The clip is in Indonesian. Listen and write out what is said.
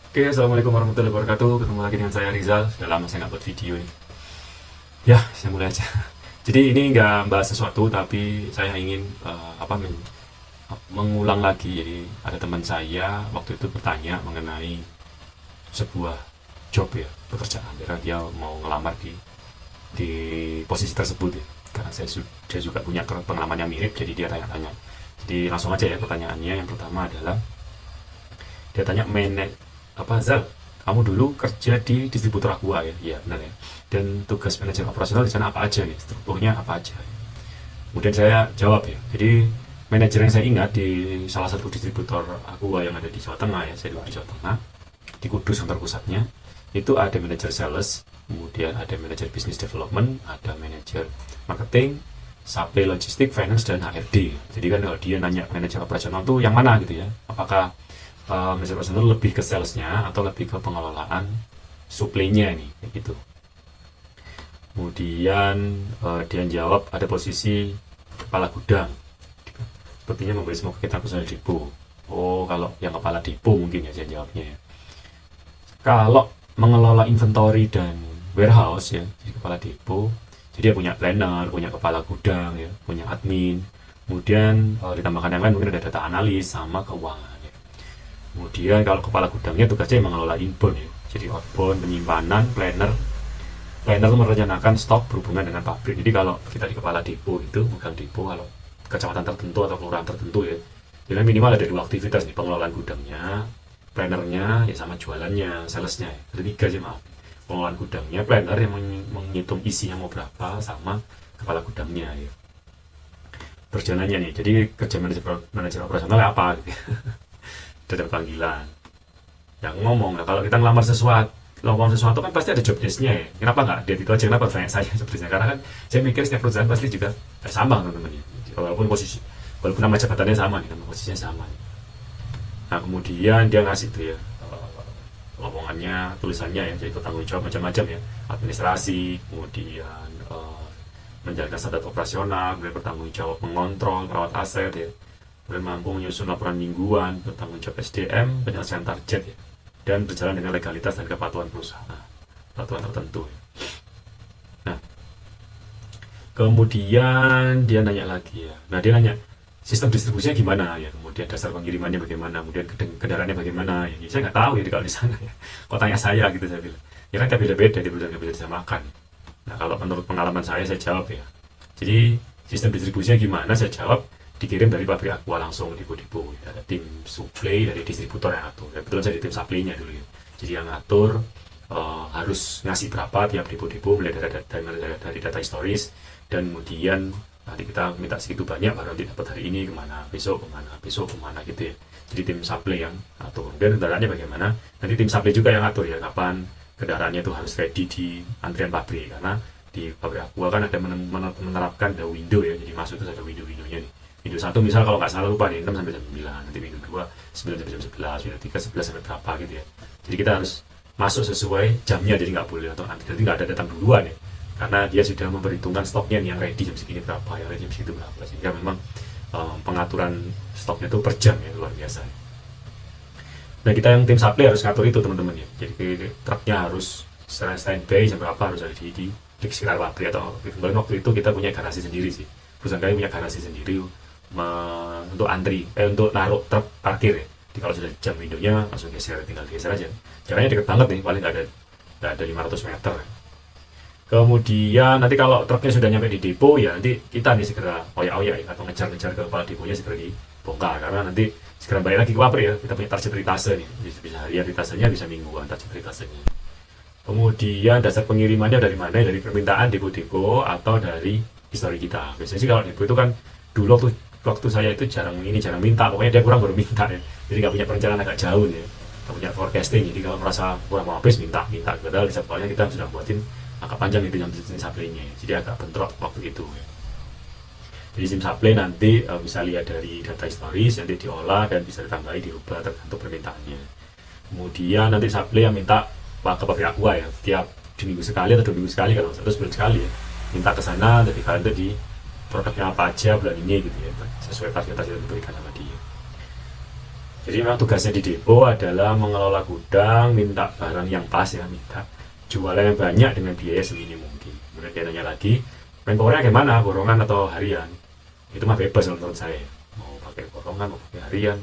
Oke, assalamualaikum warahmatullahi wabarakatuh. Ketemu lagi dengan saya Rizal. Sudah lama saya nggak buat video nih. Ya, saya mulai aja. Jadi ini nggak bahas sesuatu, tapi saya ingin mengulang lagi. Jadi ada teman saya waktu itu bertanya mengenai sebuah job ya, pekerjaan. Karena dia mau ngelamar di posisi tersebut ya. Karena saya juga punya pengalaman yang mirip, jadi dia tanya-tanya. Jadi langsung aja ya pertanyaannya. Yang pertama adalah dia tanya Zal, kamu dulu kerja di distributor Aqua ya? Iya benar ya. Dan tugas manajer operasional di sana apa aja nih? Strukturnya apa aja? Kemudian saya jawab ya. Jadi manajer yang saya ingat di salah satu distributor Aqua yang ada di Jawa Tengah ya, saya dulu di Jawa Tengah, di Kudus kantor pusatnya, itu ada manajer sales, kemudian ada manajer business development, ada manajer marketing, supply logistik, finance, dan HRD. Jadi kan kalau dia nanya manajer operasional tuh yang mana gitu ya? Apakah manajer operasional lebih ke salesnya atau lebih ke pengelolaan supply-nya nih, kayak gitu. Kemudian dia jawab ada posisi kepala gudang. Sepertinya memberi semua kegiatan personal depo. Oh, kalau yang kepala depo mungkin ya saya jawabnya ya. Kalau mengelola inventory dan warehouse ya, jadi kepala depo, jadi dia punya planner, punya kepala gudang ya, punya admin. Kemudian ditambahkan yang lain mungkin ada data analis sama keuangan. Kemudian kalau kepala gudangnya tugasnya mengelola inbound ya. Jadi outbound, penyimpanan, planner itu merencanakan stok berhubungan dengan pabrik. Jadi kalau kita di kepala depo itu, megang depo kalau kecamatan tertentu atau kelurahan tertentu ya, jadi minimal ada 2 aktivitas nih, pengelolaan gudangnya, plannernya, ya sama jualannya, salesnya ya. Ada 3 sih maaf. Pengelolaan gudangnya, planner yang menghitung isinya mau berapa, sama kepala gudangnya ya. Perjalanannya nih, jadi kerja manajer operasional apa gitu. Ada panggilan yang ngomong lah, kalau kita ngelamar sesuatu kan pasti ada job desk-nya ya. Kenapa nggak dia itu aja, kenapa tanya saya sepertinya, karena kan saya mikir setiap perusahaan pasti juga sama teman-teman ya. Walaupun nama jabatannya sama nih, nama posisinya sama nih. Nah kemudian dia ngasih tuh ya omongannya, tulisannya ya, jadi tanggung jawab macam-macam ya, administrasi, kemudian menjalankan standar operasional, kemudian bertanggung jawab mengontrol, merawat aset ya, kemudian mampu menyusun laporan mingguan, bertanggung jawab SDM, penyelesaian target ya, dan berjalan dengan legalitas dan kepatuhan perusahaan, peraturan tertentu ya. Nah, kemudian dia nanya lagi ya. Nah, dia nanya sistem distribusinya gimana ya, kemudian dasar pengirimannya bagaimana, kemudian kendaraannya bagaimana ya. Saya nggak tahu ya kalau di sana ya. Kok tanya saya gitu, saya bilang. Ya kan beda-beda, dia bilang nggak bisa disamakan. Nah, kalau menurut pengalaman saya jawab ya. Jadi sistem distribusinya gimana? Saya jawab dikirim dari pabrik Aqua langsung di depo. Ada tim supply dari distributor yang ngatur. Kebetulan saya di tim supply-nya dulu ya. Jadi yang ngatur harus ngasih berapa tiap depo-depo mulai dari data historis, dan kemudian nanti kita minta segitu banyak baru nanti dapat hari ini kemana, besok kemana gitu ya. Jadi tim supply yang ngatur. Dan kendaraannya bagaimana? Nanti tim supply juga yang ngatur ya, kapan kendaraannya itu harus ready di antrian pabrik, karena di pabrik Aqua kan ada menerapkan ada window ya. Jadi masuk itu ada window-windownya nih. Window 1 misal kalau nggak salah lupa nih 6 sampai jam 9, nanti window 2 9 sampai jam 11, window 3 11 sampai berapa gitu ya. Jadi kita harus masuk sesuai jamnya, jadi nggak boleh atau nanti jadi nggak ada datang duluan ya, karena dia sudah memperhitungkan stoknya nih, yang ready jam segini berapa, yang ready jam segitu berapa, sehingga memang pengaturan stoknya itu per jam ya, luar biasa. Nah kita yang tim supply harus ngatur itu teman-teman ya, jadi truknya harus standby jam berapa harus ada di sekitar pabrik. Atau kemarin waktu itu kita punya garasi sendiri sih, perusahaan kami punya garasi sendiri untuk antri, untuk naruh truk parkir ya. Jadi kalau sudah jam windownya langsung tinggal geser aja. Jaraknya deket banget nih, paling nggak ada 500 meter. Kemudian nanti kalau truknya sudah nyampe di depo ya, nanti kita nih segera oyak-oyak ya, atau ngejar-ngejar ke kepala deponya segera dibongkar, karena nanti segera balik lagi ke pabrik ya. Kita punya target ritase nih, bisa harian ritasenya, bisa mingguan target ritasenya. Kemudian dasar pengirimannya dari mana? Dari permintaan depo-depo atau dari histori kita. Biasanya sih kalau depo itu kan dulu waktu saya itu jarang minta, pokoknya dia kurang baru minta ya. Jadi nggak punya perencanaan agak jauh ya, nggak punya forecasting. Jadi kalau merasa kurang mau habis minta. Padahal di jadwalnya kita sudah buatin agak panjang itu yang sistem supply-nya. Jadi agak bentrok waktu itu ya. Jadi sistem supply nanti bisa lihat dari data historis, nanti diolah dan bisa ditambahi, dirubah tergantung permintaannya. Kemudian nanti supply yang minta ke pabrik Aqua ya, tiap minggu sekali atau 2 minggu sekali, kalau satu sebulan sekali ya, minta ke sana, jadi kalian tuh di produknya apa aja bulan ini gitu ya, sesuai target yang diberikan sama dia. Jadi memang tugasnya di depo adalah mengelola gudang, minta barang yang pas ya, minta jualan yang banyak dengan biaya semini mungkin. Kemudian dia tanya lagi, tempornya gimana, borongan atau harian? Itu mah bebas menurut saya. Mau pakai borongan, mau pakai harian,